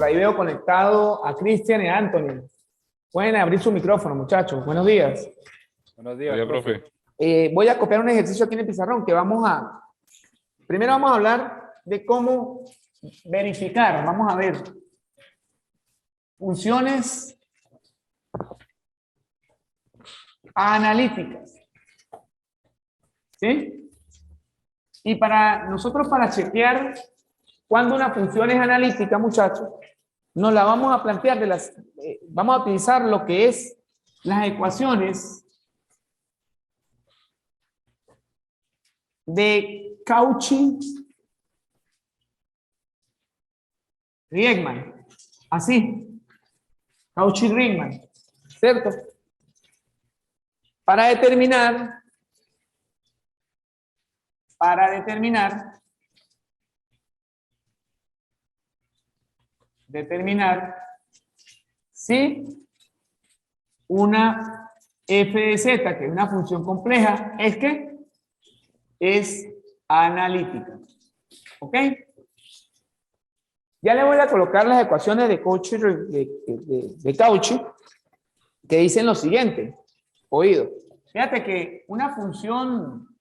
Por ahí veo conectado a Cristian y a Anthony. Pueden abrir su micrófono, muchachos. Buenos días. Buenos días, profe. Voy a copiar un ejercicio aquí en el pizarrón que primero vamos a hablar de cómo verificar. Vamos a ver funciones analíticas. ¿Sí? Y para chequear cuando una función es analítica, muchachos, nos la vamos a plantear vamos a utilizar lo que es las ecuaciones de Cauchy-Riemann. Así. Cauchy-Riemann. ¿Cierto? Para determinar si una f de z, que es una función compleja, es analítica. ¿Ok? Ya le voy a colocar las ecuaciones de Cauchy, Cauchy, que dicen lo siguiente. Oído. Fíjate que una función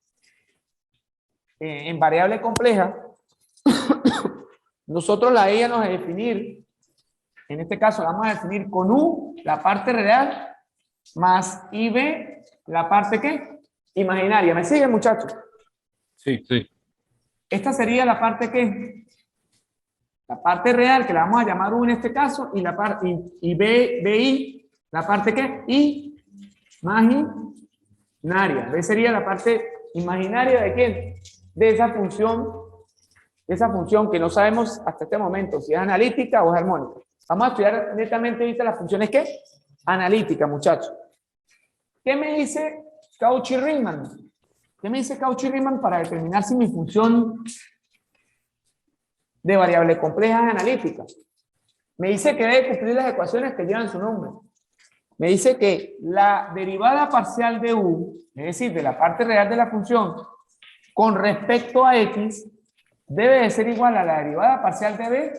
en variable compleja, nosotros la íbamos a definir, en este caso la vamos a definir con u, la parte real, más ib, la parte ¿qué? Imaginaria. ¿Me siguen, muchachos? Sí, sí. Esta sería la parte ¿qué? La parte real, que la vamos a llamar u en este caso, y la parte bi, la parte ¿qué? Imaginaria. B sería la parte imaginaria ¿de quién? De esa función que no sabemos hasta este momento si es analítica o es armónica. Vamos a estudiar netamente ahorita las funciones ¿qué? Analítica, muchachos. ¿Qué me dice Cauchy-Riemann? ¿Qué me dice Cauchy-Riemann para determinar si mi función de variable compleja es analítica? Me dice que debe cumplir las ecuaciones que llevan su nombre. Me dice que la derivada parcial de u, es decir, de la parte real de la función, con respecto a x, debe de ser igual a la derivada parcial de b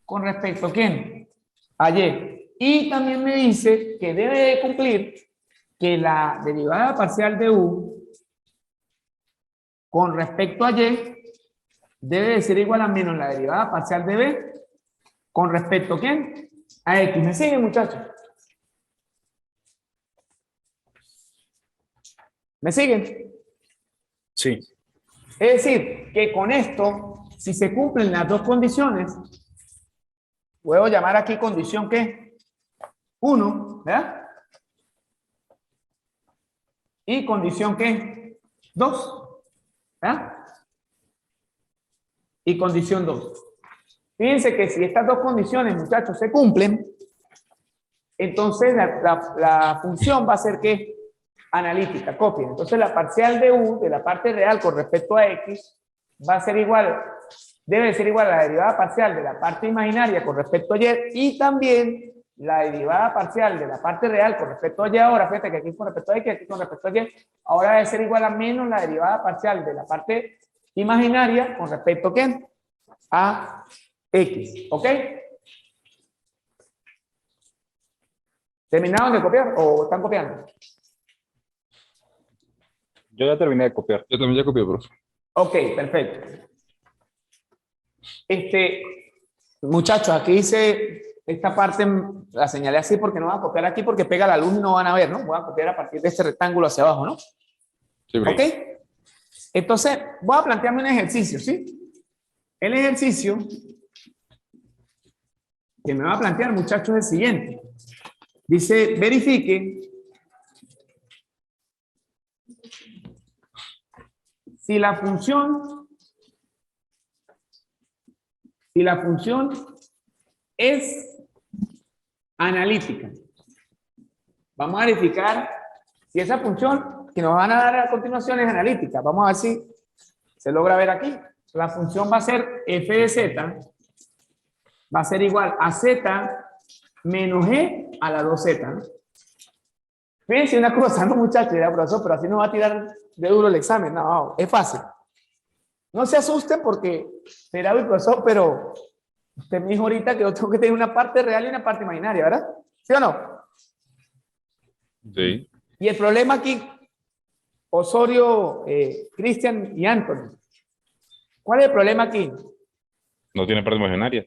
con respecto a ¿quién? A y. Y también me dice que debe de cumplir que la derivada parcial de u con respecto a y debe de ser igual a menos la derivada parcial de b con respecto a ¿quién? A x. ¿Me siguen, muchachos? ¿Me siguen? Sí. Es decir, que con esto, si se cumplen las dos condiciones, puedo llamar aquí condición ¿qué? 1, ¿verdad? Y condición ¿qué? 2, ¿verdad? Y condición 2. Fíjense que si estas dos condiciones, muchachos, se cumplen, entonces la función va a ser ¿qué? Analítica, copien. Entonces la parcial de u, de la parte real con respecto a x, va a ser igual, debe ser igual a la derivada parcial de la parte imaginaria con respecto a y, y también la derivada parcial de la parte real con respecto a y ahora, fíjate que aquí con respecto a x, aquí con respecto a y, ahora debe ser igual a menos la derivada parcial de la parte imaginaria con respecto a ¿qué? A x, ¿ok? ¿Terminaron de copiar o están copiando? Yo ya terminé de copiar. Yo también ya copié, profe. Ok, perfecto. Muchachos, aquí dice esta parte, la señalé así porque no voy a copiar aquí porque pega la luz y no van a ver, ¿no? Voy a copiar a partir de este rectángulo hacia abajo, ¿no? Sí, profe. ¿Ok? Entonces, voy a plantearme un ejercicio, ¿sí? El ejercicio que me va a plantear, muchachos, es el siguiente. Dice, verifique si la función es analítica. Vamos a verificar si esa función que nos van a dar a continuación es analítica. Vamos a ver si se logra ver aquí. La función va a ser f de z, va a ser igual a z menos g a la 2z, ¿no? Fíjense una cosa, no, muchachos, ya, profesor, pero así no va a tirar de duro el examen. No, es fácil. No se asusten porque será el profesor, pero Usted me dijo ahorita que yo tengo que tener una parte real y una parte imaginaria, ¿verdad? ¿Sí o no? Sí. Y el problema aquí, Osorio, Cristian y Anthony, ¿cuál es el problema aquí? No tiene parte imaginaria.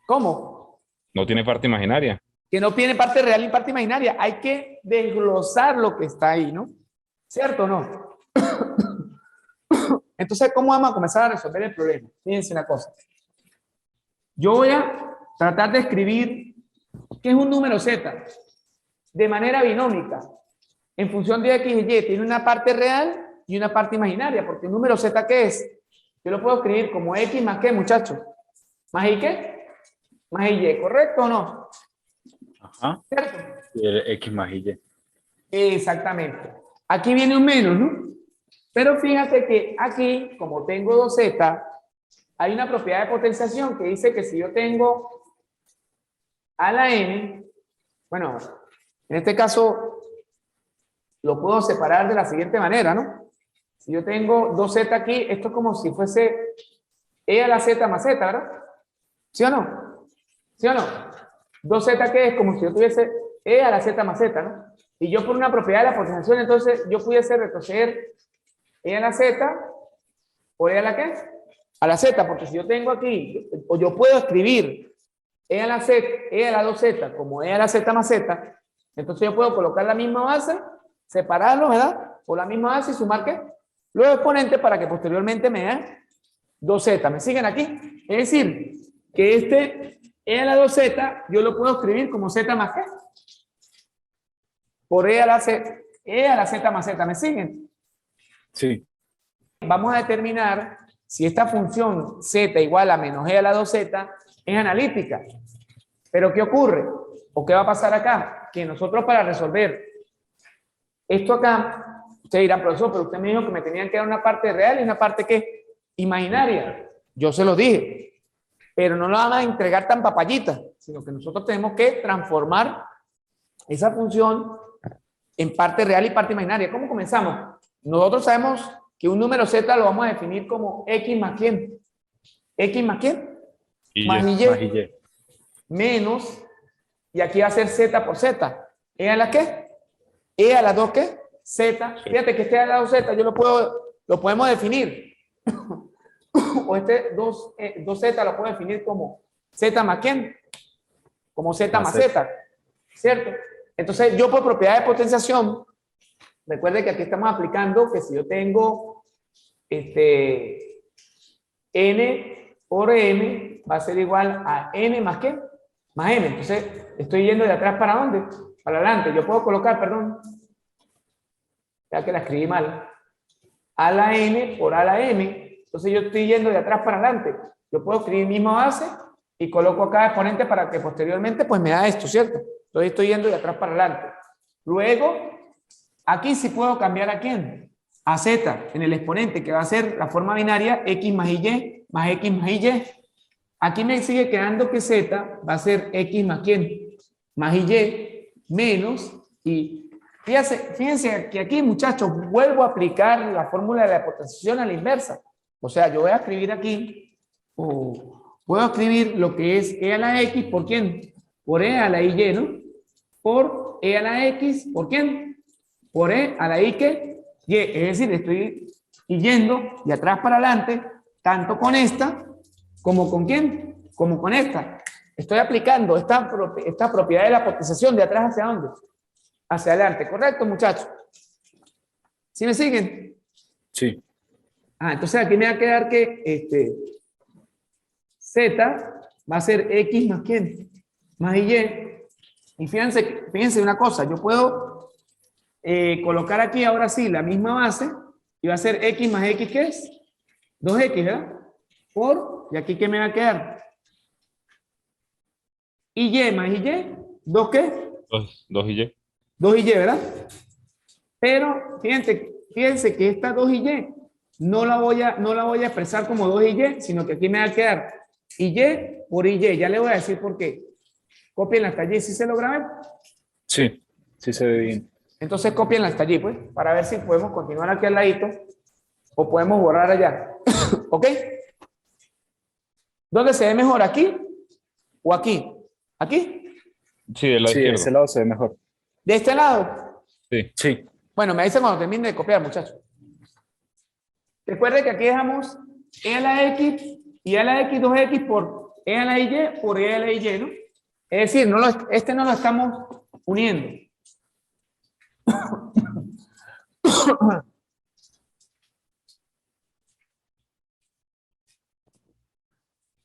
¿Cómo? No tiene parte imaginaria. Que no tiene parte real y parte imaginaria. Hay que desglosar lo que está ahí, ¿no? ¿Cierto o no? Entonces, ¿cómo vamos a comenzar a resolver el problema? Fíjense una cosa. Yo voy a tratar de escribir qué es un número Z de manera binómica. En función de X y Y, tiene una parte real y una parte imaginaria, porque el número Z, ¿qué es? Yo lo puedo escribir como X más ¿qué, muchachos? ¿Más Y qué? Más Y, ¿correcto o no? Ajá. ¿Cierto? Y el X más Y. Exactamente. Aquí viene un menos, ¿no? Pero fíjate que aquí, como tengo 2Z, hay una propiedad de potenciación que dice que si yo tengo a la n, bueno, en este caso lo puedo separar de la siguiente manera, ¿no? Si yo tengo 2Z aquí, esto es como si fuese e a la z más z, ¿verdad? ¿Sí o no? ¿Sí o no? 2Z que es como si yo tuviese e a la z más z, ¿no? Y yo por una propiedad de la potenciación, entonces yo pudiese retroceder e a la z por e a la qué? A la z, porque si yo tengo aquí, o yo puedo escribir e a la z, e a la 2z como e a la z más z, entonces yo puedo colocar la misma base, separarlo, ¿verdad? Por la misma base y sumar ¿qué? Los exponentes para que posteriormente me den 2z. ¿Me siguen aquí? Es decir, que este e a la 2z yo lo puedo escribir como z más qué? Por e a la z, más z. ¿Me siguen? Sí. Vamos a determinar si esta función z igual a menos e a la 2z es analítica. Pero ¿qué ocurre? ¿O qué va a pasar acá? Que nosotros para resolver esto acá, usted dirá, profesor, pero usted me dijo que me tenían que dar una parte real y una parte ¿qué? Imaginaria. Yo se lo dije, pero no lo van a entregar tan papayita, sino que nosotros tenemos que transformar esa función en parte real y parte imaginaria. ¿Cómo comenzamos? Nosotros sabemos que un número z lo vamos a definir como x más quién. ¿X más quién? Más y. Más Y. Menos, y aquí va a ser z por z. ¿E a la qué? ¿E a la 2 qué? Z. Fíjate que este a la 2z yo lo podemos definir. O este 2z lo puedo definir como z más quién? Como z más z. ¿Cierto? Entonces yo por propiedad de potenciación, recuerde que aquí estamos aplicando que si yo tengo n por m va a ser igual a n más qué? Más m. Entonces estoy yendo de atrás para dónde? Para adelante. Yo puedo colocar, perdón, ya que la escribí mal, a la n por a la m. Entonces yo estoy yendo de atrás para adelante. Yo puedo escribir misma base y coloco acá exponente para que posteriormente pues me da esto, ¿cierto? Entonces estoy yendo de atrás para adelante. Luego, aquí sí puedo cambiar a quién. A z en el exponente, que va a ser la forma binaria x más y más x más y. Aquí me sigue quedando que z va a ser x más quién. Más y menos y fíjense que aquí, muchachos, vuelvo a aplicar la fórmula de la potenciación a la inversa. O sea, yo voy a escribir aquí, puedo escribir lo que es e a la x, ¿por quién? Por e a la y, ¿no? Por e a la x, ¿por quién? Por e a la y, ¿qué? Y, es decir, estoy yendo de atrás para adelante, tanto con esta, como con quién? Como con esta. Estoy aplicando esta propiedad de la potenciación de atrás hacia dónde? Hacia adelante, ¿correcto, muchachos? ¿Sí me siguen? Sí. Entonces aquí me va a quedar que z va a ser x más quién? Más y. Y fíjense una cosa, yo puedo colocar aquí ahora sí la misma base y va a ser x más x, ¿qué es? 2x, ¿verdad? Y aquí ¿qué me va a quedar? Y más y, ¿2 qué? 2 y. 2 y, ¿verdad? Pero fíjense que esta 2 y no la voy a expresar como 2 y, sino que aquí me va a quedar y por y. Ya le voy a decir por qué. Copienla hasta allí, ¿sí se logra ver? Sí, sí se ve bien. Entonces copienla hasta allí, pues, para ver si podemos continuar aquí al ladito o podemos borrar allá. ¿Ok? ¿Dónde se ve mejor? ¿Aquí ¿O aquí? ¿Aquí? Sí, del lado Sí, izquierdo. ese lado se ve mejor. ¿De este lado? Sí. Sí, Bueno, me dicen cuando termine de copiar, muchachos. Recuerde que aquí dejamos e a la x y a la x 2x por e a la y por e a la y, ¿no? Es decir, este no lo estamos uniendo.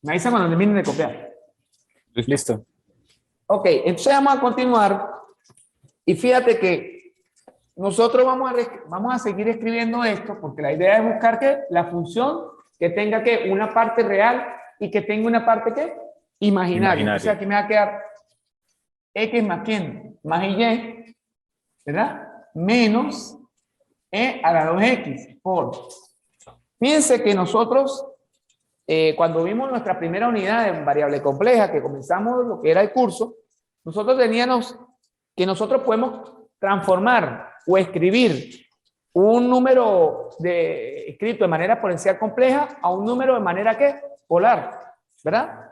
Me avisa cuando termine de copiar. listo. Ok, entonces vamos a continuar. Y fíjate que nosotros vamos a seguir escribiendo esto porque la idea es buscar que la función que tenga que una parte real y que tenga una parte que imaginaria. Imaginaria. O sea, aquí me va a quedar x más quién, más y, ¿verdad? Menos e a la 2x por. Fíjense que nosotros, cuando vimos nuestra primera unidad en variable compleja, que comenzamos lo que era el curso, nosotros teníamos que nosotros podemos transformar o escribir un número escrito de manera exponencial compleja a un número de manera que polar, ¿verdad?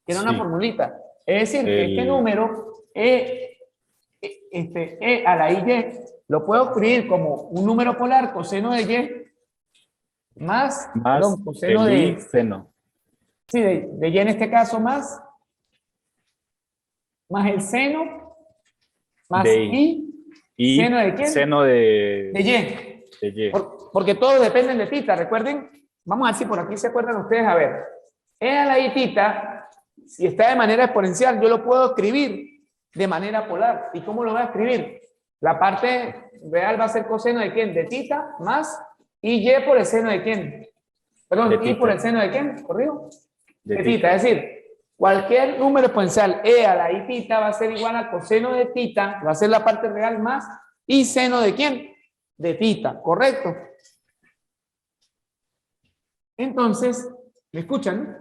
Que era una Sí. formulita. Es decir, que este número e a la y lo puedo escribir como un número polar coseno de y más perdón, coseno el de y seno. sí, de y en este caso más el seno más De y seno de quién? Seno De y. de y. Porque todos dependen de tita. Recuerden, vamos a ver si por aquí se acuerdan ustedes. A ver, e a la y tita, si está de manera exponencial, yo lo puedo escribir de manera polar. ¿Y cómo lo voy a escribir? La parte real va a ser coseno de quién? De tita más y por el seno de quién. Perdón, De y tita. por el seno de quién, ¿corrijo? De De tita. Es decir, cualquier número exponencial e a la y tita va a ser igual a coseno de tita, va a ser la parte real más y seno de quién? De tita, ¿correcto? Entonces, ¿me escuchan?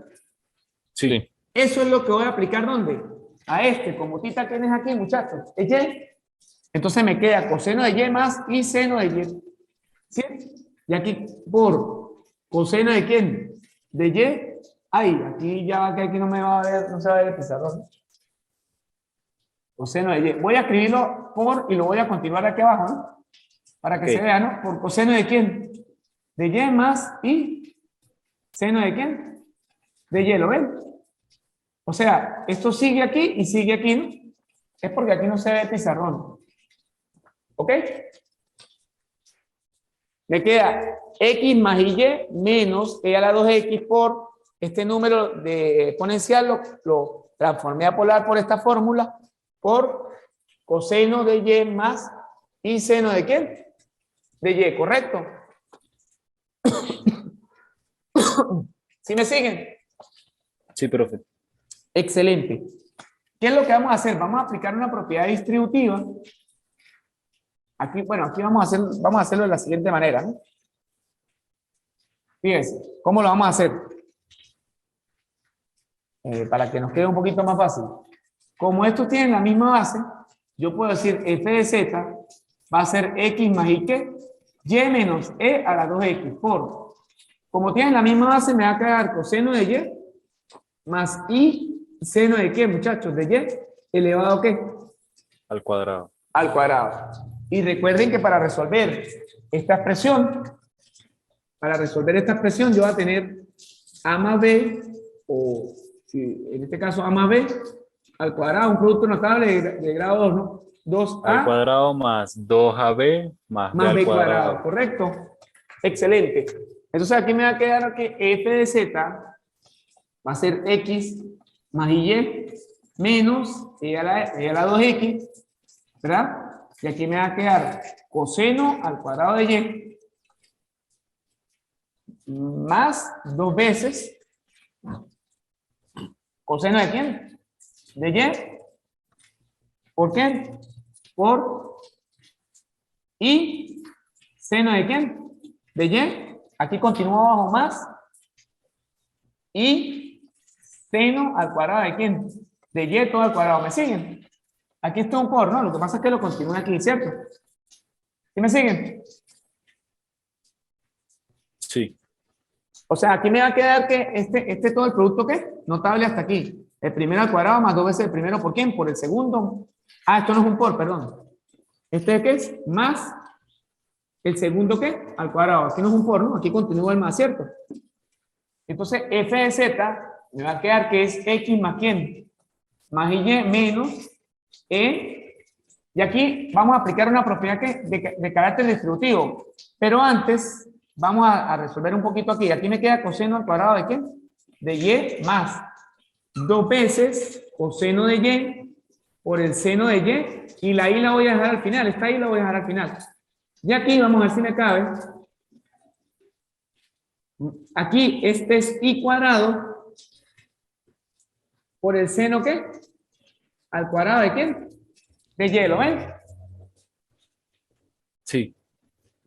Sí. Eso es lo que voy a aplicar, ¿dónde? A este, como tita tienes aquí, muchachos, es y. Entonces me queda coseno de y más y seno de y. ¿Sí? Y aquí por coseno de quién? De y. Ay, aquí ya va que aquí no me va a ver, no se va a ver el pizarrón. Coseno de y. Voy a escribirlo por y lo voy a continuar aquí abajo, ¿no? Para que se vea, ¿no? Por coseno de quién? De y más y seno de quién? De y, ¿lo ven? O sea, esto sigue aquí y sigue aquí, ¿no? Es porque aquí no se ve el pizarrón. ¿Ok? Me queda x más y menos e a la 2x por este número de exponencial, lo transformé a polar por esta fórmula, por coseno de y más y seno de quién? De y, ¿correcto? ¿Sí me siguen? Sí, profe. Excelente. ¿Qué es lo que vamos a hacer? Vamos a aplicar una propiedad distributiva. Aquí, bueno, aquí vamos a hacerlo de la siguiente manera, ¿no? Fíjense, ¿cómo lo vamos a hacer? Para que nos quede un poquito más fácil. Como estos tienen la misma base, yo puedo decir f de z va a ser x más y qué, y menos e a la 2x por, como tienen la misma base, me va a quedar coseno de y más y seno de qué, muchachos, de y elevado a qué, Al cuadrado. al cuadrado. Y recuerden que para resolver esta expresión, yo voy a tener a más b, o si en este caso a más b, al cuadrado, un producto notable de grado 2, ¿no? 2a Al cuadrado más 2ab más b más al b cuadrado. cuadrado, ¿correcto? Excelente. Entonces aquí me va a quedar que f de z va a ser x más y menos e a la 2x, ¿verdad? Y aquí me va a quedar coseno al cuadrado de y más 2 veces coseno de quién? De y. ¿Por qué? Por y seno de quién? De y. Aquí continúa abajo más y seno al cuadrado de quién? De y todo al cuadrado. ¿Me siguen? Aquí está un por, ¿no? Lo que pasa es que lo continúa aquí, ¿cierto? ¿Sí me siguen? Sí. O sea, aquí me va a quedar que este todo el producto, ¿qué? Notable hasta aquí. El primero al cuadrado más 2 veces el primero, ¿por quién? Por el segundo. Ah, esto no es un por, perdón. ¿Este qué es? Más el segundo, ¿qué? Al cuadrado. Aquí no es un por, ¿no? Aquí continúa el más, ¿cierto? Entonces, f de z me va a quedar que es x más quién? Más y menos e. Y aquí vamos a aplicar una propiedad de carácter distributivo. Pero antes, vamos a resolver un poquito aquí. Aquí me queda coseno al cuadrado de quién? De y más 2 veces coseno de y por el seno de y la i la voy a dejar al final. Esta i la voy a dejar al final. Y aquí vamos a ver si me cabe. Aquí este es i cuadrado por el seno ¿qué? Al cuadrado de quién? De y, ¿lo ven? Sí.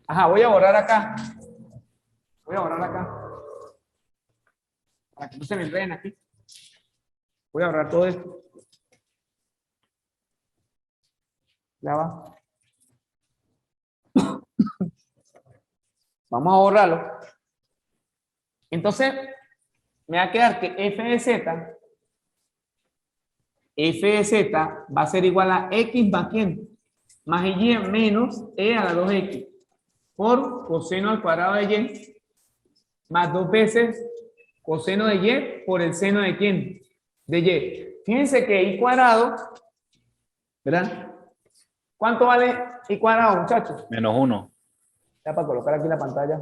Ajá, voy a borrar acá. Voy a borrar acá. Para que no se me enreden aquí. Voy a borrar todo esto. Ya va. Vamos a borrarlo. Entonces, me va a quedar que f de z va a ser igual a x más quién? Más y menos e a la 2x por coseno al cuadrado de y más 2 veces coseno de y por el seno de quién? De y. Fíjense que i cuadrado, ¿verdad? ¿Cuánto vale i cuadrado, muchachos? -1. Ya para colocar aquí la pantalla.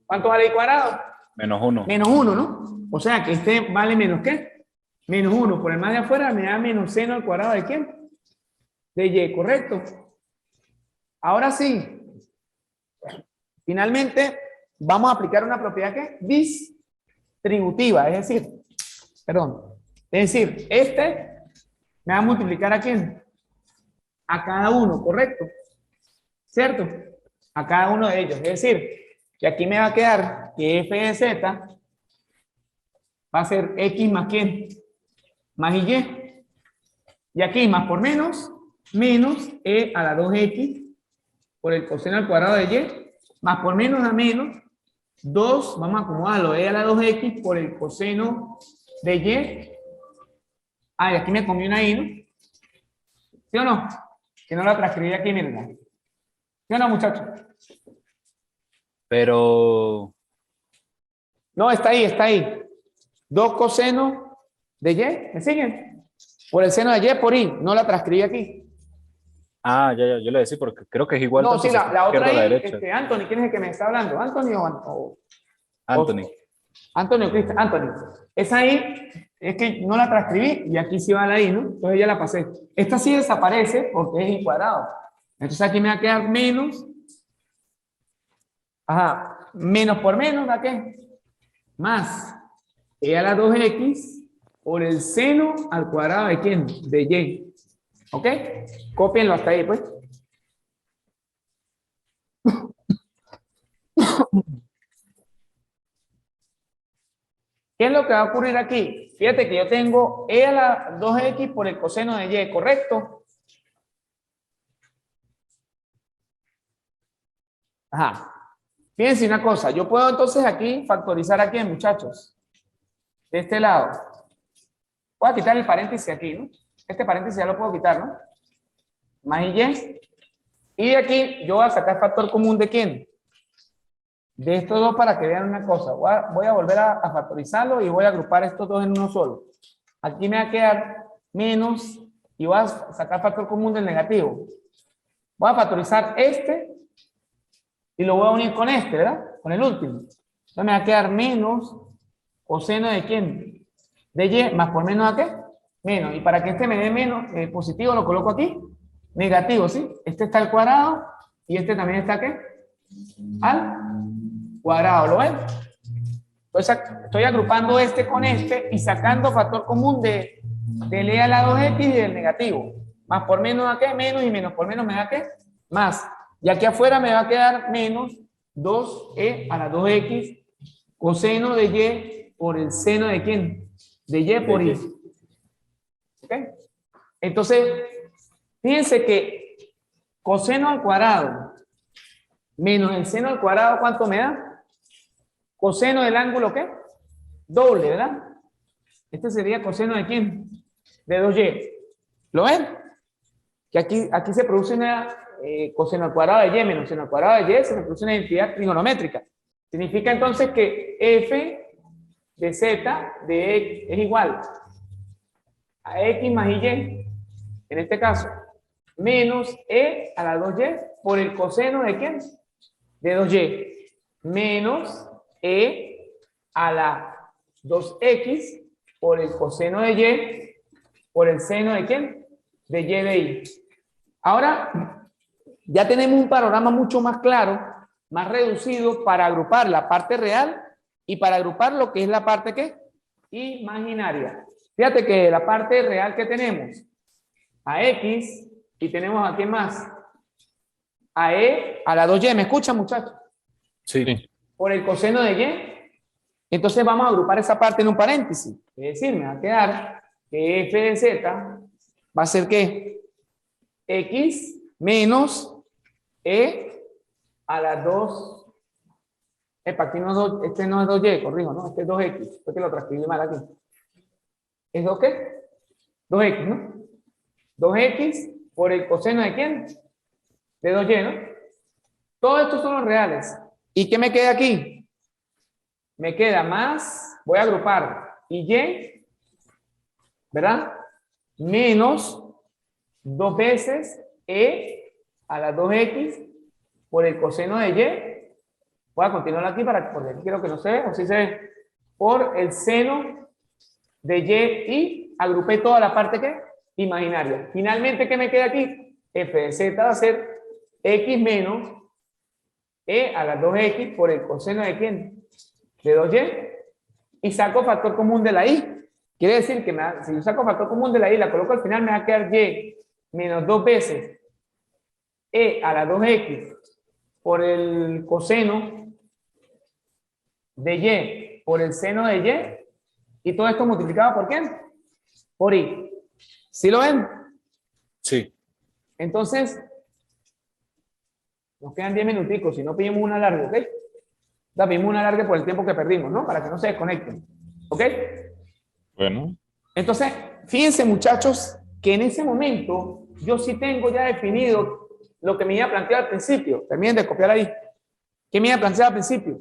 ¿Cuánto vale i cuadrado? -1. Menos 1, ¿no? O sea que este vale menos ¿qué? Menos 1. Por el más de afuera me da menos seno al cuadrado de quién? De y, ¿correcto? Ahora sí. Finalmente, vamos a aplicar una propiedad ¿qué? Distributiva, es decir, este me va a multiplicar ¿a quién? A cada uno, ¿correcto? ¿Cierto? A cada uno de ellos. Es decir, que aquí me va a quedar que f de z va a ser x más quién? Más y. Y aquí más por menos e a la 2x por el coseno al cuadrado de y, más por menos a menos 2, vamos a acomodarlo, e a la 2x por el coseno de y. Ah, y aquí me comí una i, ¿no? ¿Sí o no? Que no la transcribí aquí, miren. ¿Sí o no, muchachos? Pero, No, está ahí. 2 cosenos de y, ¿me siguen? Por el seno de y por i, no la transcribí aquí. ya, yo le decía porque creo que es igual No, tanto sí, si está la otra izquierda a la i, derecha. Anthony, ¿quién es el que me está hablando? ¿Anthony o Anthony. Antonio Cristian, Anthony. Esa I es que no la transcribí y aquí sí va la I, ¿no? Entonces ya la pasé. Esta sí desaparece porque es I cuadrado. Entonces aquí me va a quedar menos. Ajá. Menos por menos, ¿da qué? Más E a la 2x por el seno al cuadrado de quién? De Y. ¿Ok? Cópienlo hasta ahí, pues. ¿Qué es lo que va a ocurrir aquí? Fíjate que yo tengo E a la 2x por el coseno de Y, ¿correcto? Ajá. Fíjense una cosa, yo puedo entonces aquí factorizar a quién, muchachos. De este lado. Voy a quitar el paréntesis aquí, ¿no? Este paréntesis ya lo puedo quitar, ¿no? Más y. Y de aquí yo voy a sacar factor común de quién. De estos dos para que vean una cosa. Voy a volver a factorizarlo y voy a agrupar estos dos en uno solo. Aquí me va a quedar menos y voy a sacar factor común del negativo. Voy a factorizar este y lo voy a unir con este, ¿verdad? Con el último. Entonces me va a quedar menos coseno de quién? De y más por menos a qué? Menos. Y para que este me dé menos positivo lo coloco aquí. Negativo, ¿sí? Este está al cuadrado y este también está ¿qué? Al cuadrado, ¿lo ven? Entonces estoy agrupando este con este y sacando factor común de e a la 2x y del negativo. Más por menos a qué? Menos y menos por menos me da qué? Más. Y aquí afuera me va a quedar menos 2e a la 2x coseno de y por el seno de quién? De y por i. ¿Ok? Entonces, fíjense que coseno al cuadrado menos el seno al cuadrado, ¿cuánto me da? Coseno del ángulo, ¿qué? doble, ¿verdad? Este sería coseno de ¿quién? De 2y. ¿Lo ven? Que aquí se produce una coseno al cuadrado de y menos seno al cuadrado de y, se me produce una identidad trigonométrica. Significa entonces que f de z de x es igual a x más y, en este caso, menos e a la 2y por el coseno de ¿quién? De 2y, menos e a la 2x por el coseno de y por el seno de ¿quién? De y de y. Ahora, ya tenemos un panorama mucho más claro, más reducido para agrupar la parte real y para agrupar lo que es la parte ¿qué? Imaginaria. Fíjate que la parte real que tenemos, a x, y tenemos a ¿quién más? A e a la 2y. ¿Me escuchan, muchachos? Sí. Por el coseno de y. Entonces vamos a agrupar esa parte en un paréntesis. Es decir, me va a quedar que f de z va a ser ¿qué? X menos e a la 2. Aquí no, este no es 2y, corrijo, ¿no? Este es 2x. Fue que lo transcribí mal aquí. ¿Es 2 qué? 2x, ¿no? 2x por el coseno de ¿quién? De 2y, ¿no? Todos estos son los reales. ¿Y qué me queda aquí? Me queda más, voy a agrupar, y, ¿verdad? Menos 2 veces e a la 2x por el coseno de y. Voy a continuar aquí porque aquí quiero que no se ve, o si se ve, por el seno de y agrupé toda la parte ¿qué? Imaginaria. Finalmente, ¿qué me queda aquí? F de z va a ser x menos e a la 2x por el coseno de ¿quién? De 2y. Y saco factor común de la y. Quiere decir que si yo saco factor común de la y, la coloco al final, me va a quedar y menos 2 veces e a la 2x por el coseno de y por el seno de y todo esto multiplicado por ¿quién? Por y. ¿Sí lo ven? Sí. Entonces, nos quedan 10 minuticos, si no pedimos una larga, ¿ok? Pedimos una larga por el tiempo que perdimos, ¿no? Para que no se desconecten, ¿ok? Bueno, Entonces, fíjense, muchachos, que en ese momento yo sí tengo ya definido lo que me iba a plantear al principio. Terminen de copiar ahí. ¿Qué me iba a plantear al principio?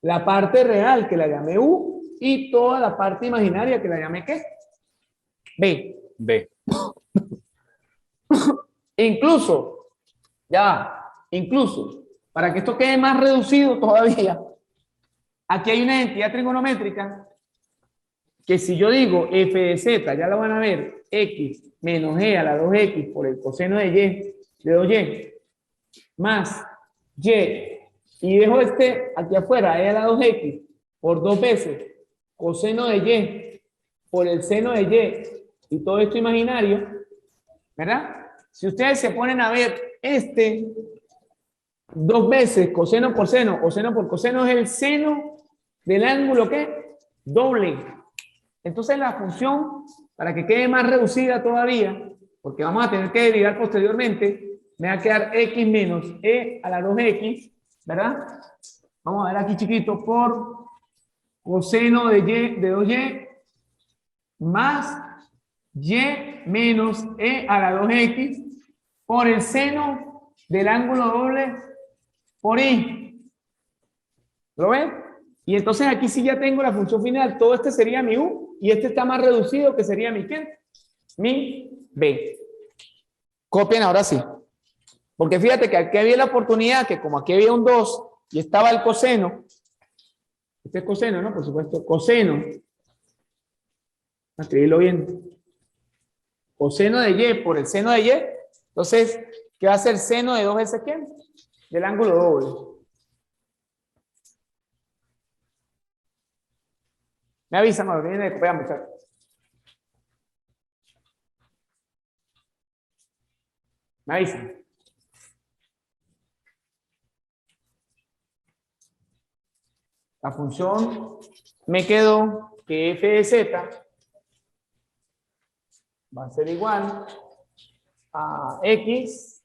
La parte real que la llamé U y toda la parte imaginaria que la llamé ¿qué? B. B. Incluso, incluso, para que esto quede más reducido todavía, aquí hay una identidad trigonométrica que si yo digo f de z, ya lo van a ver, x menos e a la 2x por el coseno de y, de 2y, más y dejo aquí afuera, e a la 2x, por 2 veces coseno de y por el seno de y todo esto imaginario, ¿verdad? Si ustedes se ponen a ver 2 veces coseno por seno, o seno por coseno es el seno del ángulo ¿qué? Doble. Entonces la función, para que quede más reducida todavía, porque vamos a tener que derivar posteriormente, me va a quedar x menos e a la 2x, ¿verdad? Vamos a ver aquí chiquito, por coseno de 2y más y menos e a la 2x por el seno del ángulo doble por y. ¿Lo ven? Y entonces aquí sí ya tengo la función final. Todo este sería mi u y este está más reducido que sería mi ¿qué? Mi b. Copien ahora sí. Porque fíjate que aquí había la oportunidad que como aquí había un 2 y estaba el coseno. Este es coseno, ¿no? Por supuesto. Coseno. A escribirlo bien. Coseno de y por el seno de y. Entonces, ¿qué va a ser seno de 2 veces qué? Del ángulo doble. Me avisan cuando vienen de copiar, muchachos. Me avisan. La función me quedó que f de z va a ser igual a x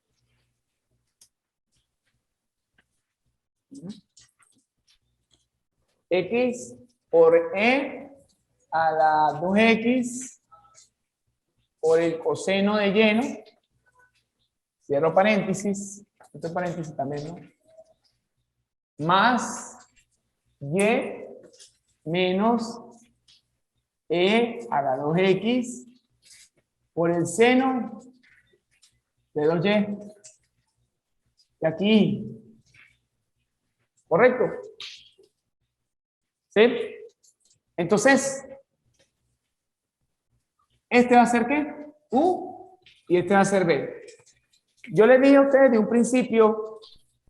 por e a la 2x por el coseno de lleno, cierro paréntesis, este paréntesis también, ¿no? Más y menos e a la 2x por el seno de 2y. Y aquí, ¿correcto? ¿Sí? Entonces, este va a ser ¿qué? U y este va a ser B. Yo les dije a ustedes de un principio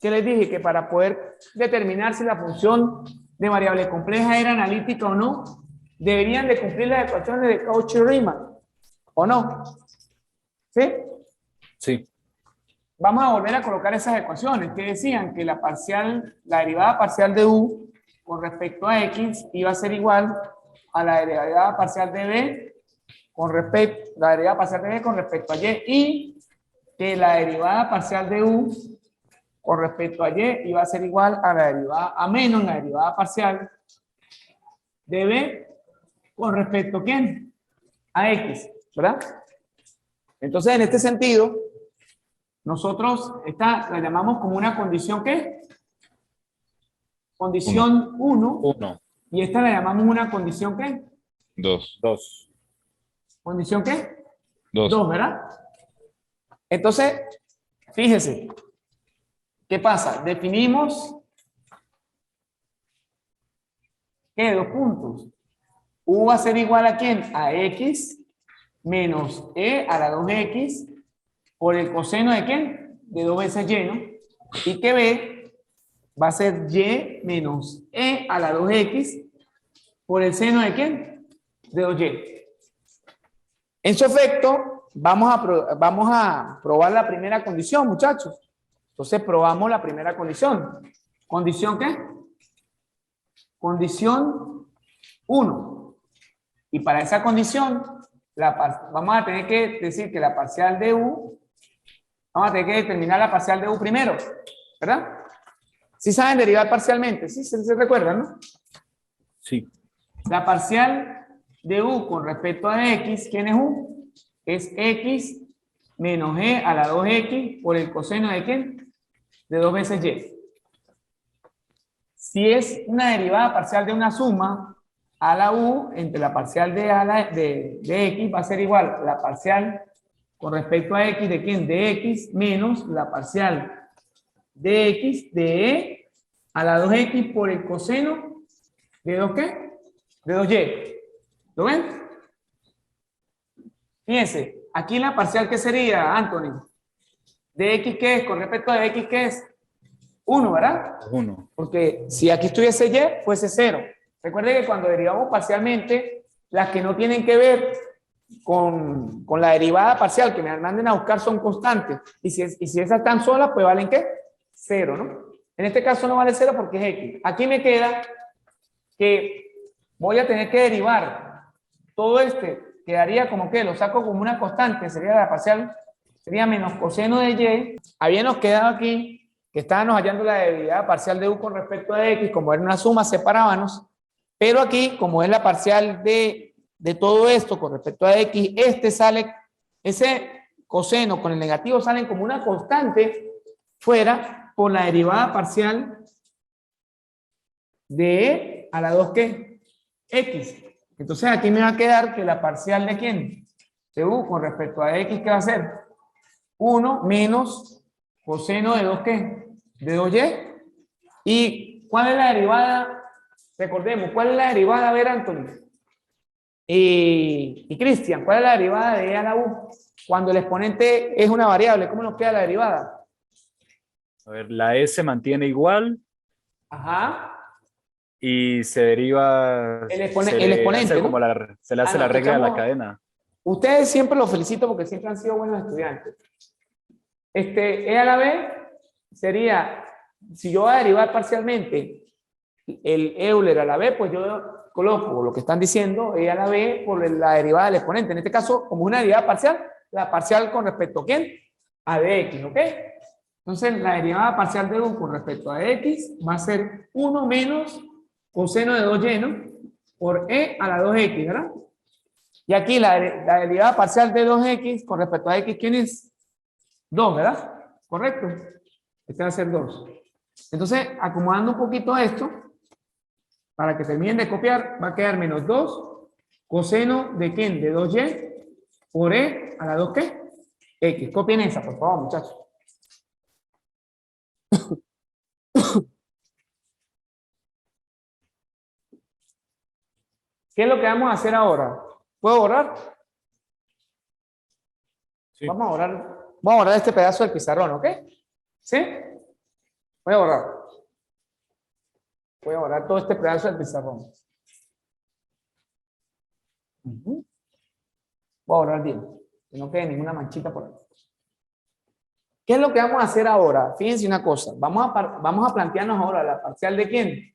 que les dije que para poder determinar si la función de variable compleja era analítica o no, deberían de cumplir las ecuaciones de Cauchy-Riemann, ¿o no? ¿Sí? Sí. Vamos a volver a colocar esas ecuaciones que decían que la derivada parcial de U con respecto a X iba a ser igual a la derivada parcial de B con respecto a Y, y que la derivada parcial de U con respecto a Y iba a ser igual a la derivada a menos la derivada parcial de B con respecto a ¿quién? A X, ¿verdad? Entonces, en este sentido, nosotros esta la llamamos como una condición ¿qué? Condición 1. 1, Y esta la llamamos una condición ¿qué? 2. 2. ¿Condición qué? 2. 2, ¿verdad? Entonces, fíjese. ¿Qué pasa? Definimos ¿qué? 2 puntos. U va a ser igual a ¿quién? A X menos E a la 2X por el coseno de ¿quién? De 2 veces Y, ¿no? Y que B va a ser Y menos E a la 2X por el seno de ¿quién? De 2Y. En su efecto, vamos a probar la primera condición, muchachos. Entonces, probamos la primera condición. ¿Condición qué? Condición 1. Y para esa condición, vamos a tener que decir que la parcial de U, vamos a tener que determinar la parcial de U primero, ¿verdad? ¿Sí saben derivar parcialmente? ¿Sí se recuerdan, no? Sí. La parcial de U con respecto a X, ¿quién es U? Es X menos E a la 2X por el coseno de ¿quién? De 2 veces Y. Si es una derivada parcial de una suma, a la U entre la parcial de X va a ser igual a la parcial con respecto a X de ¿quién? De X menos la parcial de X de E a la 2X por el coseno de 2 ¿qué? De 2Y. ¿Lo ven? Fíjense, aquí la parcial ¿qué sería, Anthony? ¿De X qué es? Con respecto a X ¿qué es? 1, ¿verdad? 1. Porque si aquí estuviese Y, fuese 0. Recuerden que cuando derivamos parcialmente, las que no tienen que ver con la derivada parcial que me manden a buscar son constantes. Y si esas están solas, pues valen ¿qué? 0, ¿no? En este caso no vale 0 porque es X. Aquí me queda que voy a tener que derivar todo quedaría como que lo saco como una constante, sería la parcial, sería menos coseno de Y. Habíamos quedado aquí que estábamos hallando la derivada parcial de U con respecto a X, como era una suma, separábamos, pero aquí, como es la parcial de todo esto con respecto a X, ese coseno con el negativo salen como una constante fuera por la derivada parcial de E a la 2 ¿qué? X. Entonces aquí me va a quedar que la parcial de ¿quién? De U con respecto a X, ¿qué va a ser? 1 menos coseno de 2 ¿qué? De 2Y. ¿Y cuál es la derivada? Recordemos, ¿cuál es la derivada? A ver, Anthony. Y Cristian, ¿cuál es la derivada de E a la U? Cuando el exponente es una variable, ¿cómo nos queda la derivada? A ver, la E se mantiene igual. Ajá. Y se deriva. El exponente, ¿no? Se le hace la regla de la cadena. Ustedes siempre los felicito porque siempre han sido buenos estudiantes. E a la B sería, si yo voy a derivar parcialmente el Euler a la B, pues yo coloco lo que están diciendo, E a la B por la derivada del exponente. En este caso, como una derivada parcial, la parcial con respecto a ¿quién? A dx, ¿ok? Entonces, la derivada parcial de U con respecto a x va a ser 1 menos coseno de 2y, ¿no? por e a la 2x, ¿verdad? Y aquí la derivada parcial de 2x con respecto a x, ¿quién es? 2, ¿verdad? ¿Correcto? Este va a ser 2. Entonces, acomodando un poquito esto, para que terminen de copiar, va a quedar menos 2 coseno de ¿quién? De 2y por e a la 2 ¿qué? X. Copien esa, por favor, muchachos. ¿Qué es lo que vamos a hacer ahora? ¿Puedo borrar? Sí. Vamos a borrar este pedazo del pizarrón, ¿ok? ¿Sí? Voy a borrar. Voy a borrar todo este pedazo del pizarrón. Voy a borrar bien. Que no quede ninguna manchita por ahí. ¿Qué es lo que vamos a hacer ahora? Fíjense una cosa. Vamos a plantearnos ahora la parcial de ¿quién?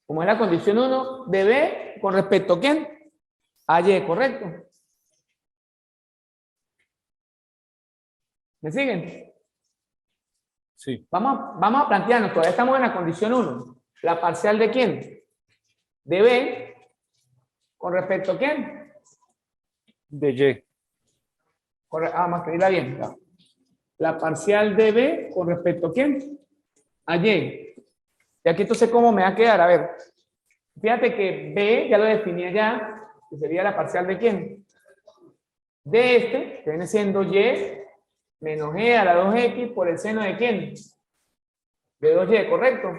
Como es la condición 1 de B con respecto a ¿quién? A Y, ¿correcto? ¿Me siguen? Sí. Vamos a plantearnos, todavía estamos en la condición 1. ¿La parcial de quién? De B con respecto a quién? De Y. Vamos a escribirla bien. La parcial de B con respecto a quién? A Y. Y aquí entonces, ¿cómo me va a quedar? A ver, fíjate que B ya lo definí ya, que sería la parcial de quién? De este, que viene siendo Y menos E a la 2X por el seno de quién? De 2Y, ¿correcto?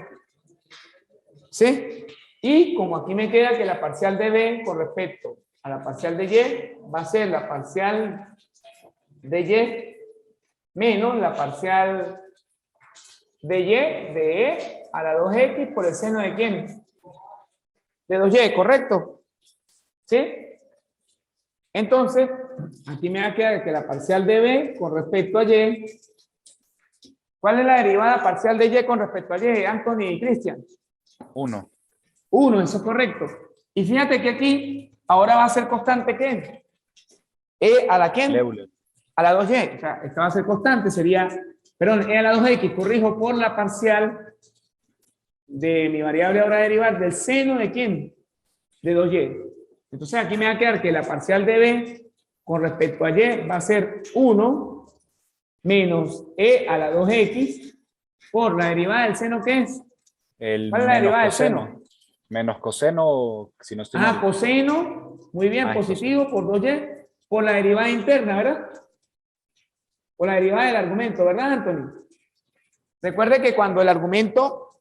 ¿Sí? Y como aquí me queda que la parcial de B con respecto a la parcial de Y va a ser la parcial de Y menos la parcial de Y de E a la 2X por el seno de quién? De 2Y, ¿correcto? ¿Sí? Entonces, aquí me va a quedar que la parcial de B con respecto a Y. ¿Cuál es la derivada parcial de Y con respecto a Y, Anthony y Cristian? 1. 1, eso es correcto. Y fíjate que aquí ahora va a ser constante ¿qué? E a la ¿quién? Euler. A la 2Y. O sea, esta va a ser constante, sería, perdón, E a la 2X, corrijo por la parcial de mi variable ahora a derivar del seno de ¿quién? De 2Y. Entonces aquí me va a quedar que la parcial de B con respecto a Y va a ser 1 menos E a la 2X por la derivada del seno, ¿qué es? El ¿Cuál es la menos derivada del coseno. seno? Menos coseno, si no estoy mal. Coseno, muy bien, Es positivo por 2y, por la derivada interna, ¿verdad? Por la derivada del argumento, ¿verdad, Anthony? Recuerde que cuando el argumento,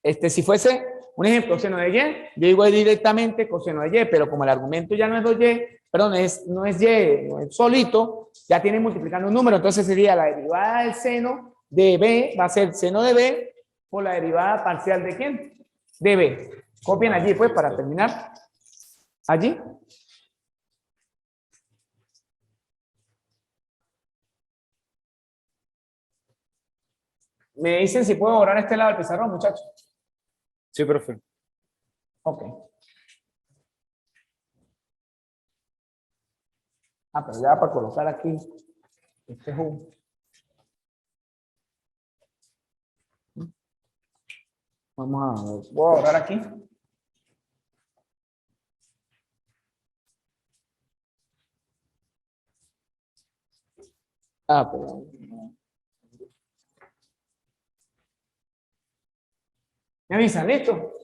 si fuese un ejemplo, seno de y, yo digo directamente coseno de y, pero como el argumento ya no es 2y, perdón, no es y, no es solito, ya tiene multiplicando un número, entonces sería la derivada del seno de b, va a ser seno de b, por la derivada parcial de ¿quién? De b. Copien allí, pues, para terminar. Allí. Me dicen si puedo borrar este lado del pizarrón, muchachos. Sí, profe. Ok. Pero ya para colocar aquí. Este es un. Vamos a ver. Voy a borrar aquí. Pero. Me avisan, ¿listo?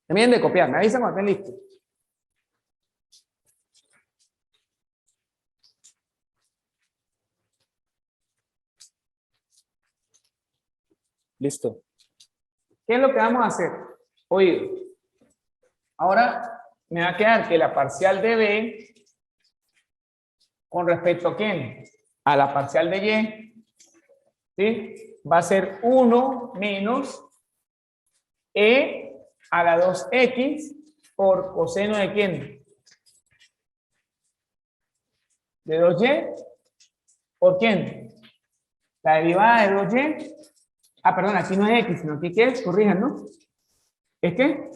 Terminen de copiar, me avisan cuando estén listos. Listo. ¿Qué es lo que vamos a hacer? Oído. Ahora me va a quedar que la parcial de B con respecto a ¿quién? A la parcial de Y, ¿sí? Va a ser 1 menos E a la 2X por coseno de ¿quién? De 2Y. ¿Por quién? La derivada de 2Y. Perdón, aquí no es X, sino aquí ¿qué es? Corrijan, ¿no? ¿Es qué?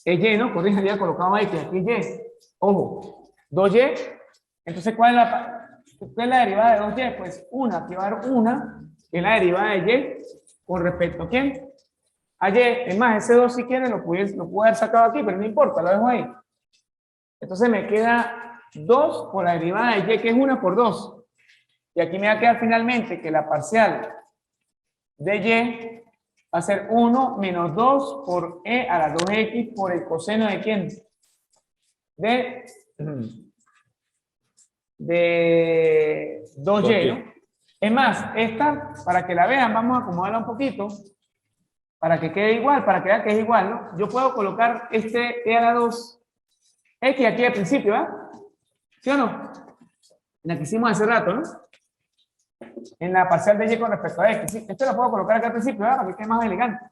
Es Y, ¿no? Corrijan, ya he colocado X, aquí es Y. Ojo, 2Y. Entonces, ¿cuál es la derivada de 2Y? Pues una, aquí va a haber una, que es la derivada de Y con respecto a ¿quién? a y. Es más, ese 2 si quieren lo puedo haber sacado aquí, pero no importa, lo dejo ahí. Entonces me queda 2 por la derivada de y, que es 1 por 2. Y aquí me va a quedar finalmente que la parcial de y va a ser 1 menos 2 por e a la 2x por el coseno de ¿quién? De 2y, ¿no? Es más, esta, para que la vean, vamos a acomodarla un poquito, para que quede igual, para que vean que es igual, ¿no? Yo puedo colocar este e a la 2x aquí al principio, ¿verdad? ¿Sí o no? En la que hicimos hace rato, ¿no? En la parcial de y con respecto a x. ¿Sí? Esto lo puedo colocar acá al principio, ¿verdad? Para que quede más elegante.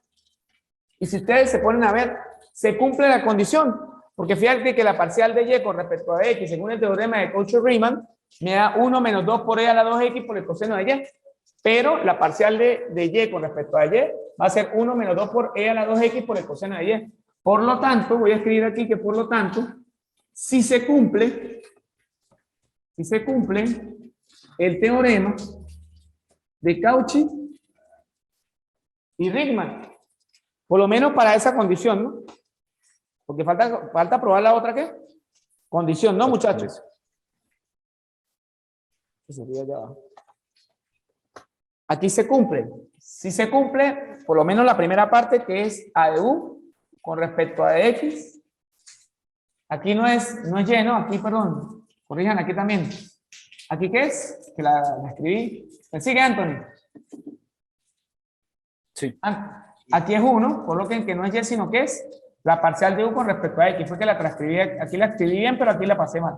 Y si ustedes se ponen a ver, se cumple la condición, porque fíjate que la parcial de y con respecto a x, según el teorema de Cauchy-Riemann, me da 1 menos 2 por e a la 2x por el coseno de y. Pero la parcial de y con respecto a y va a ser 1 menos 2 por e a la 2x por el coseno de y. Por lo tanto, voy a escribir aquí que por lo tanto, si se cumple el teorema de Cauchy y Riemann, por lo menos para esa condición, ¿no? Porque falta probar la otra, ¿qué? Condición, ¿no, muchachos? Sería allá abajo. Aquí se cumple. Si se cumple, por lo menos la primera parte, que es a de u con respecto a de x. Aquí no es y, ¿no? Aquí, perdón. Corrijan aquí también. ¿Aquí qué es? Que la escribí. ¿Me sigue, Anthony? Sí. Aquí es 1, coloquen que no es y, sino que es la parcial de u con respecto a x. Fue que la transcribí, aquí la escribí bien, pero aquí la pasé mal.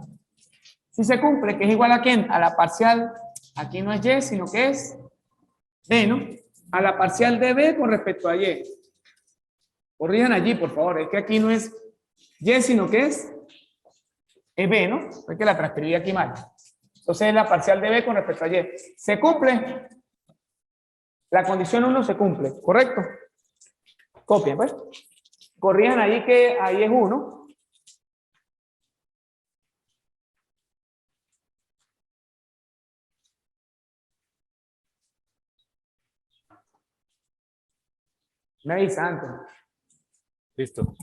Si se cumple, que es igual a ¿quién? A la parcial, aquí no es y, sino que es b, ¿no? A la parcial de b con respecto a y. Corrijan allí, por favor, es que aquí no es y, sino que es b, ¿no? Fue que la transcribí aquí mal. Entonces es la parcial de b con respecto a y. ¿Se cumple? La condición 1 se cumple, ¿correcto? Copien, pues. Corrijan allí que ahí es 1. Me avisa antes. Listo.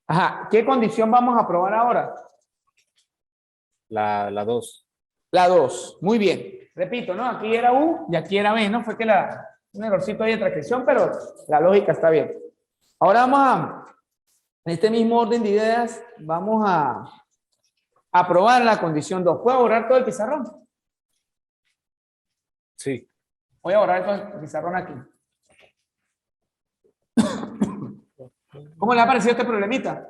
Ajá, ¿qué condición vamos a probar ahora? La 2. La 2, muy bien. Repito, ¿no? Aquí era U y aquí era B, ¿no? Fue que un errorcito ahí de transcripción, pero la lógica está bien. Ahora en este mismo orden de ideas, vamos a probar la condición 2. ¿Puedo borrar todo el pizarrón? Sí. Voy a borrar todo el pizarrón aquí. ¿Cómo le ha parecido este problemita?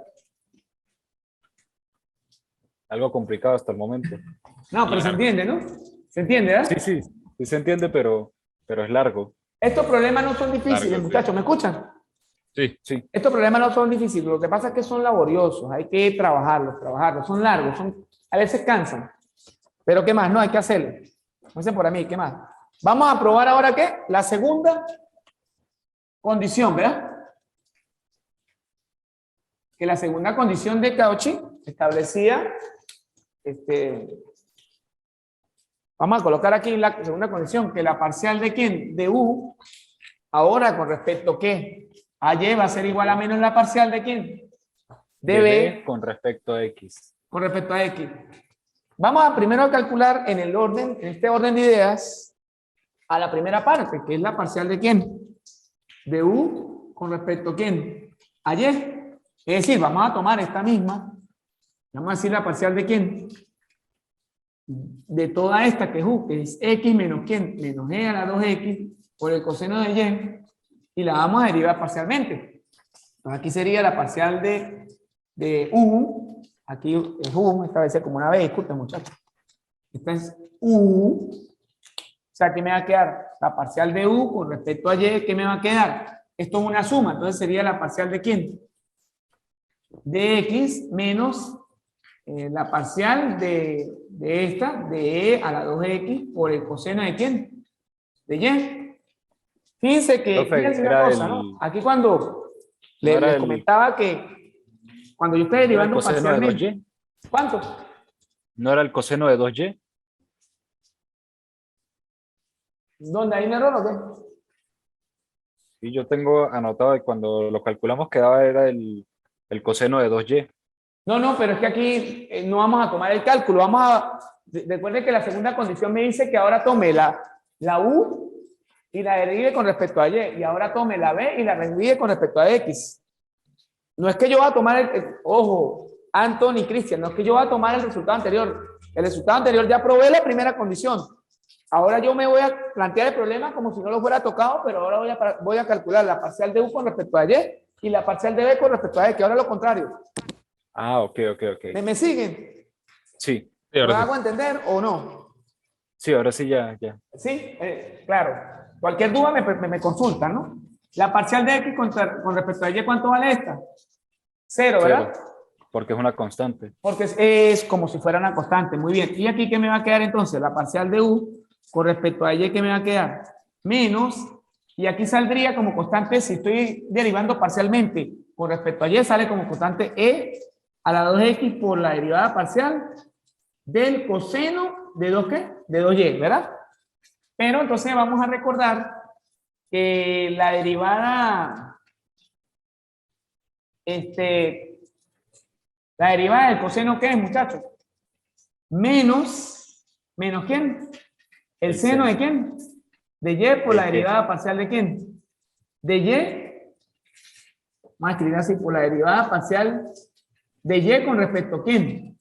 Algo complicado hasta el momento. No, pero se entiende, ¿no? ¿Se entiende, ¿verdad? Sí, sí. Sí se entiende, pero es largo. Estos problemas no son difíciles, Largo, sí. muchachos. ¿Me escuchan? Sí. Sí. Estos problemas no son difíciles. Lo que pasa es que son laboriosos. Hay que trabajarlos. Son largos. A veces cansan. Pero ¿qué más? No, hay que hacerlo. No sé por a mí, ¿qué más? Vamos a probar ahora ¿qué? La segunda condición, ¿verdad? Que la segunda condición de Cauchy establecía, vamos a colocar aquí la segunda condición, que la parcial de ¿quién? De U, ahora con respecto a ¿qué? A Y va a ser igual a menos la parcial de ¿quién? De B con respecto a x. con respecto a X. Vamos a primero calcular en este orden de ideas, a la primera parte, que es la parcial de ¿quién? De U con respecto a ¿quién? A Y. Es decir, vamos a tomar esta misma, vamos a decir la parcial de ¿quién? De toda esta que es U, que es X menos ¿quién? Menos E a la 2X por el coseno de Y, y la vamos a derivar parcialmente. Entonces aquí sería la parcial de U, aquí es U, esta vez es como una B, disculpen muchachos. Esta es U, o sea, aquí me va a quedar la parcial de U con respecto a Y, ¿qué me va a quedar? Esto es una suma, entonces sería la parcial de ¿quién? De X menos la parcial de esta, de E a la 2X por el coseno de ¿quién? De Y. Fíjense que, Profe, fíjense una era cosa, ¿no? Aquí cuando les el- comentaba que cuando yo estoy ¿No era el derivando coseno de parcialmente, 2y? ¿cuánto? ¿No era el coseno de 2y? ¿Dónde hay un error o qué? Y yo tengo anotado que cuando lo calculamos quedaba era el coseno de 2y. No, pero es que aquí no vamos a tomar el cálculo. Recuerden que la segunda condición me dice que ahora tome la U y la derive con respecto a Y. Y ahora tome la B y la derive con respecto a X. No es que yo voy a tomar ojo, Anthony, Cristian, no es que yo voy a tomar el resultado anterior. El resultado anterior ya probé la primera condición. Ahora yo me voy a plantear el problema como si no lo fuera tocado, pero ahora voy a calcular la parcial de U con respecto a Y y la parcial de B con respecto a X, que ahora es lo contrario. Ah, ok. ¿Me siguen? Sí, Sí, ¿Lo ahora sí. hago entender o no? sí, ahora sí ya. Sí, claro. Cualquier duda me consultan, ¿no? La parcial de X con respecto a Y, ¿cuánto vale esta? Cero, ¿verdad? Cero, porque es una constante. Porque es como si fuera una constante. Muy bien. ¿Y aquí qué me va a quedar entonces? La parcial de U con respecto a Y, ¿qué me va a quedar? Menos, y aquí saldría como constante, si estoy derivando parcialmente con respecto a Y, sale como constante E a la 2X por la derivada parcial del coseno de 2 ¿qué? De 2Y, ¿verdad? Pero entonces vamos a recordar que la derivada, la derivada del coseno, ¿qué es, muchachos? ¿Menos quién? ¿El seno de quién? De Y por la ¿De qué? derivada parcial de quién? De Y, vamos a escribir así, por la derivada parcial de Y con respecto a quién?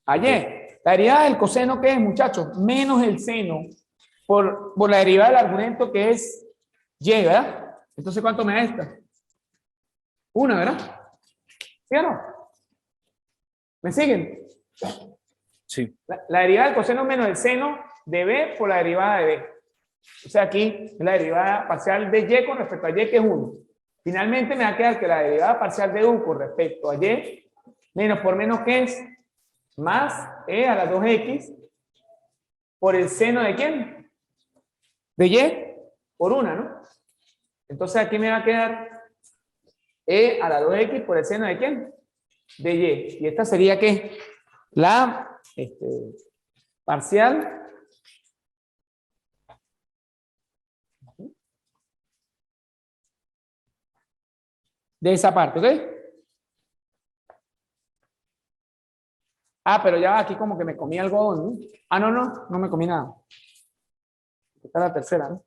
A Y. La derivada del coseno, ¿qué es, muchachos? Menos el seno por la derivada del argumento que es Y, ¿verdad? Entonces, ¿cuánto me da esta? 1, ¿verdad? ¿Sí o no? ¿Me siguen? Sí, La derivada del coseno menos el seno de B por la derivada de B. O sea, aquí es la derivada parcial de Y con respecto a Y, que es 1. Finalmente me va a quedar que la derivada parcial de U con respecto a Y, menos por menos, ¿qué es? Más E a la 2X por el seno de ¿quién? De Y por 1, ¿no? Entonces aquí me va a quedar E a la 2X por el seno de ¿quién? De Y. Y esta sería ¿qué? La parcial de esa parte, ¿ok? Ah, pero ya aquí como que me comí algodón, ¿no? Ah, no me comí nada. Esta es la tercera, ¿no?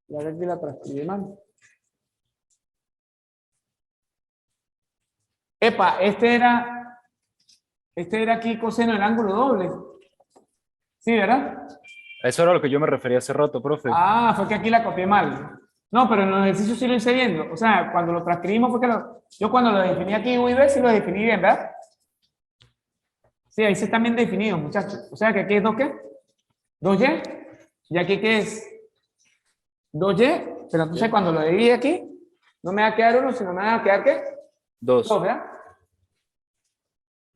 Ya aquí la transcribí mal. Epa, este era aquí coseno del ángulo doble. Sí, ¿verdad? eso era lo que yo me refería hace rato, profe. Ah, fue que aquí la copié mal. No, pero en los ejercicios sí lo hice viendo. O sea, cuando lo transcribimos fue que yo cuando lo definí aquí U y B sí lo definí bien, ¿verdad? Sí, ahí sí están bien definidos, muchachos. O sea que aquí es 2 ¿qué? 2Y. Y aquí ¿qué es? 2Y. Pero entonces cuando lo dividí aquí, no me va a quedar 1, sino me va a quedar ¿qué? 2, 2. ¿verdad?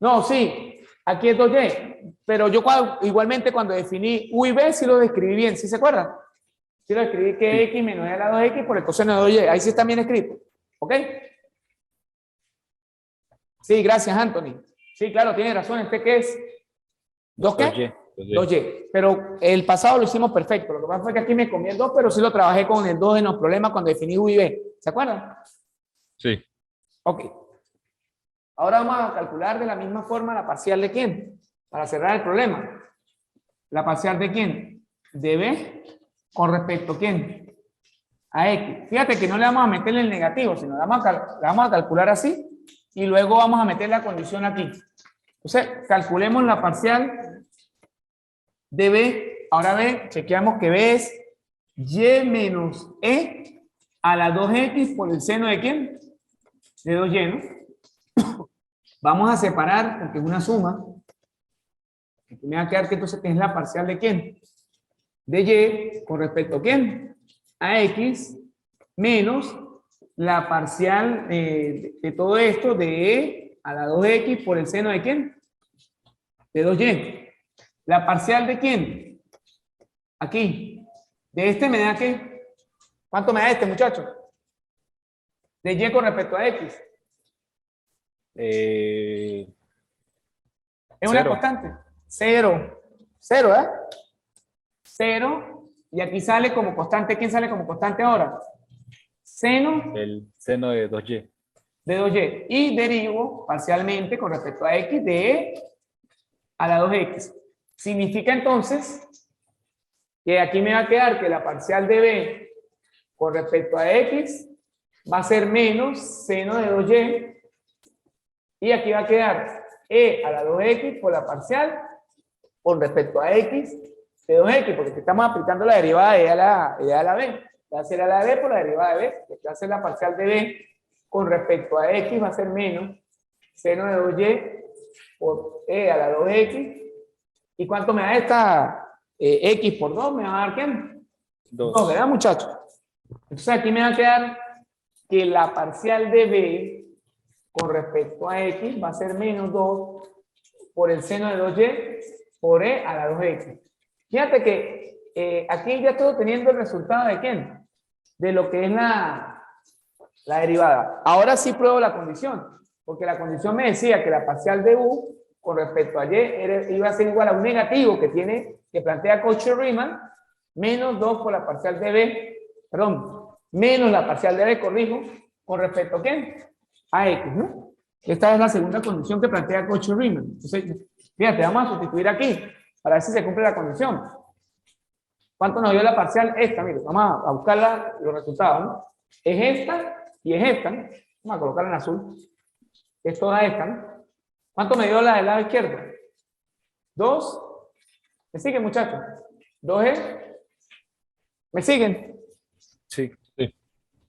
No, sí, aquí es 2Y, pero yo igualmente cuando definí U y B sí lo describí bien, ¿sí se acuerdan? Sí lo escribí que Sí. X menos E a la 2X por el coseno de 2Y, ahí sí está bien escrito, ¿ok? Sí, gracias Anthony. Sí, claro, tiene razón, ¿este qué es? ¿2 qué? 2y. 2Y, pero el pasado lo hicimos perfecto, lo que pasa fue que aquí me comí el 2, pero sí lo trabajé con el 2 en los problemas cuando definí U y B, ¿se acuerdan? Sí. Ok. Ahora vamos a calcular de la misma forma la parcial de quién, para cerrar el problema. ¿La parcial de quién? De B con respecto a quién? A X. Fíjate que no le vamos a meter el negativo, sino la vamos a calcular así y luego vamos a meter la condición aquí. Entonces, calculemos la parcial de B. Ahora B, chequeamos que B es Y menos E a la 2X por el seno de quién? De 2Y, ¿no? Vamos a separar porque es una suma. Me va a quedar que entonces es la parcial de quién? De Y con respecto a quién? A X menos la parcial de todo esto de E a la 2X por el seno de quién? De 2Y. ¿La parcial de quién? Aquí. De este me da ¿qué? ¿Cuánto me da este, muchacho? De Y con respecto a X. Eh, ¿Es una Cero. constante? 0. 0, ¿eh? 0, y aquí sale como constante. ¿Quién sale como constante ahora? Seno El seno de 2y. de 2y. Y derivo parcialmente con respecto a x de e a la 2x. Significa entonces que aquí me va a quedar que la parcial de b con respecto a x va a ser menos seno de 2y. Y aquí va a quedar e a la 2x por la parcial con respecto a x de 2x, porque aquí estamos aplicando la derivada de e a la b. Va a ser a la b por la derivada de b, que va a ser la parcial de b con respecto a x va a ser menos seno de 2y por e a la 2x. ¿Y cuánto me da esta? X por 2 me va a dar ¿quién? 2, ¿verdad, muchachos? Entonces aquí me va a quedar que la parcial de b con respecto a x va a ser menos 2 por el seno de 2y por e a la 2x. Fíjate que aquí ya estoy teniendo el resultado de ¿quién? De lo que es la derivada. Ahora sí pruebo la condición, porque la condición me decía que la parcial de u con respecto a y iba a ser igual a un negativo que plantea Cauchy-Riemann, menos 2 por la parcial de b, perdón, menos la parcial de b, corrijo, con respecto a ¿quién? A x, ¿no? Esta es la segunda condición que plantea Cauchy-Riemann. Entonces, fíjate, vamos a sustituir aquí para ver si se cumple la condición. ¿Cuánto nos dio la parcial? Esta, mire, vamos a buscar los resultados, ¿no? Es esta y es esta, ¿no? Vamos a colocarla en azul. Es toda esta, ¿no? ¿Cuánto me dio la del lado izquierdo? 2. ¿Me siguen, muchachos? 2e. ¿Me siguen? Sí.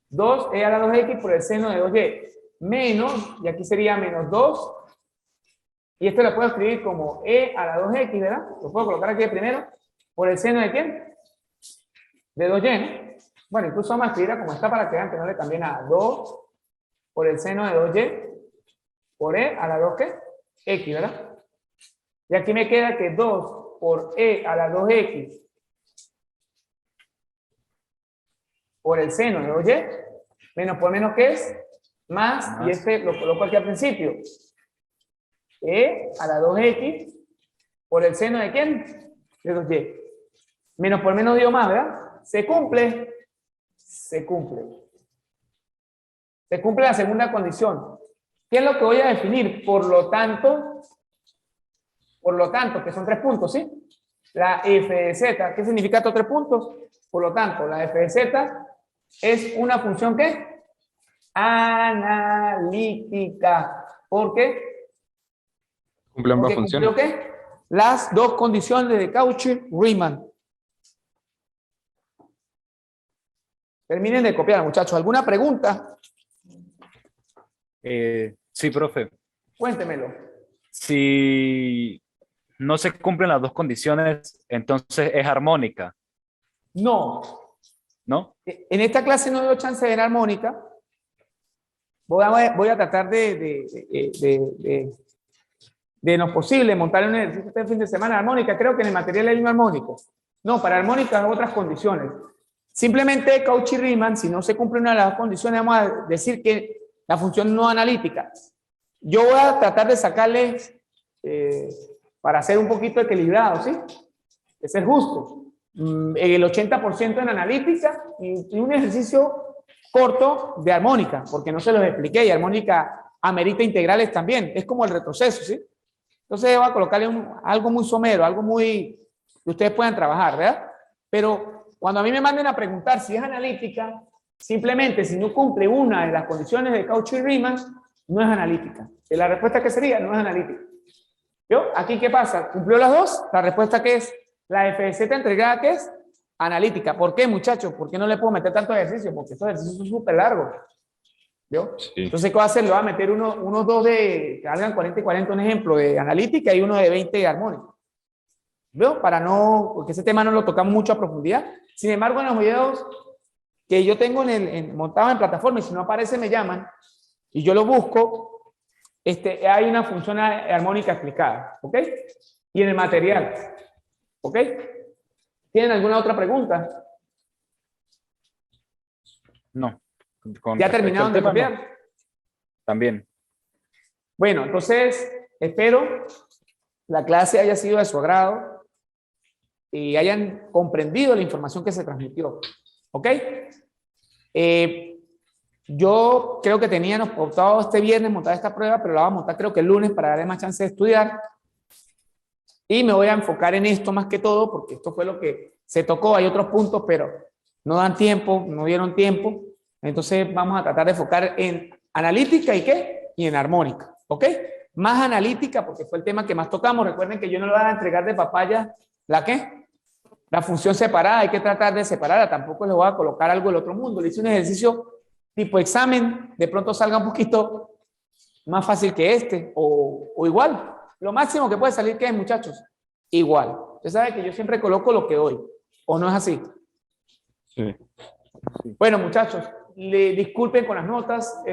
2e a la 2x por el seno de 2y. Menos, y aquí sería menos 2. Y esto lo puedo escribir como e a la 2x, ¿verdad? Lo puedo colocar aquí de primero. ¿Por el seno de quién? De 2y, ¿no? Bueno, incluso vamos a escribirla como está para que vean que no le cambie nada. 2 por el seno de 2y por e a la 2, ¿qué? X, ¿verdad? Y aquí me queda que 2 por e a la 2x por el seno de 2y, menos por menos, ¿qué es? Más, y este lo coloco aquí al principio. E a la 2x por el seno de quién? De 2y. Menos por menos dio más, ¿verdad? ¿Se cumple? Se cumple. Se cumple la segunda condición. ¿Qué es lo que voy a definir? Por lo tanto, que son 3 puntos, ¿sí? La f de z, ¿qué significa estos 3 puntos? Por lo tanto, la f de z es una función, ¿qué? Analítica. ¿Por qué? Cumple ambas Porque funciones. cumplió, ¿qué? Las dos condiciones de Cauchy-Riemann. Terminen de copiar, muchachos. ¿Alguna pregunta? Sí, profe. Cuéntemelo. Si no se cumplen las dos condiciones, entonces es armónica, No. ¿no? En esta clase no dio chance de ver armónica. Voy a tratar de lo posible montar un ejercicio este fin de semana armónica. Creo que en el material hay un armónico. No, para armónica otras condiciones. Simplemente Cauchy-Riemann, si no se cumple una de las dos condiciones, vamos a decir que la función no analítica. Yo voy a tratar de sacarles, para ser un poquito equilibrado, ¿sí? De ser justo. El 80% en analítica y un ejercicio corto de armónica, porque no se los expliqué, y armónica amerita integrales también. Es como el retroceso, ¿sí? Entonces voy a colocarle algo muy somero, algo muy que ustedes puedan trabajar, ¿verdad? Pero cuando a mí me manden a preguntar si es analítica, simplemente si no cumple una de las condiciones de Cauchy-Riemann, no es analítica. ¿Y la respuesta qué sería? No es analítica. ¿Yo? ¿Aquí qué pasa? ¿Cumplió las dos? La respuesta que es la f de z integrada, ¿qué es? Analítica. ¿Por qué, muchachos? ¿Por qué no le puedo meter tanto ejercicio? Porque estos ejercicios son súper largos. ¿Vio? Sí. Entonces, ¿qué voy a hacer? Le voy a meter unos dos que hagan 40 y 40, un ejemplo de analítica, y uno de 20 de armónica. ¿Veo? Para no, porque ese tema no lo tocamos mucho a profundidad. Sin embargo, en los videos que yo tengo montado en plataforma, y si no aparece me llaman, y yo lo busco, hay una función armónica explicada, ¿ok? Y en el material, ¿ok? ¿Tienen alguna otra pregunta? No. ¿Ya terminaron de copiar? No. También. Bueno, entonces, espero la clase haya sido de su agrado. y hayan comprendido la información que se transmitió. ¿Ok? Yo creo que teníamos pautado este viernes montar esta prueba, pero la vamos a montar creo que el lunes para darle más chance de estudiar. Y me voy a enfocar en esto más que todo, porque esto fue lo que se tocó. Hay otros puntos, pero no dan tiempo, no dieron tiempo. Entonces vamos a tratar de enfocar en analítica y qué, y en armónica. ¿Ok? Más analítica, porque fue el tema que más tocamos. Recuerden que yo no le voy a entregar de papaya la qué, la función separada. Hay que tratar de separarla. Tampoco le voy a colocar algo del otro mundo. Le hice un ejercicio tipo examen, de pronto salga un poquito más fácil que este, o igual. Lo máximo que puede salir, ¿qué es, muchachos? Igual. Usted sabe que yo siempre coloco lo que doy, ¿o no es así? Sí. Bueno, muchachos, le disculpen con las notas.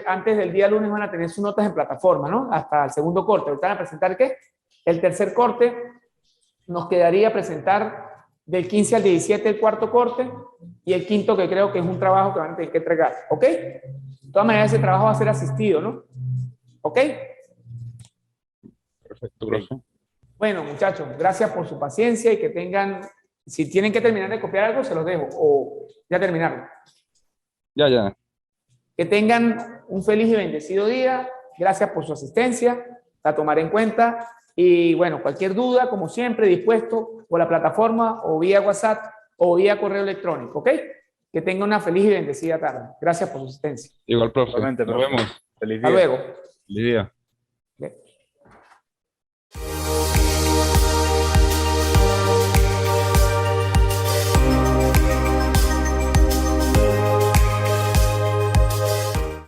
Antes del día lunes van a tener sus notas en plataforma, ¿no? Hasta el segundo corte. Ahorita van a presentar, ¿qué? El tercer corte. Nos quedaría presentar del 15 al 17 el cuarto corte y el quinto, que creo que es un trabajo que van a tener que entregar. ¿Ok? De todas maneras, ese trabajo va a ser asistido, ¿no? ¿Ok? Perfecto, profe. Bueno, muchachos, gracias por su paciencia y que tengan, si tienen que terminar de copiar algo, se los dejo, o ya terminaron. Ya. Que tengan un feliz y bendecido día. Gracias por su asistencia, la tomaré en cuenta. Y bueno, cualquier duda, como siempre, dispuesto por la plataforma o vía WhatsApp o vía correo electrónico, ¿ok? Que tengan una feliz y bendecida tarde. Gracias por su asistencia. Igual, profe. Igualmente, Nos profe. vemos. Feliz Hasta día. luego. Feliz día.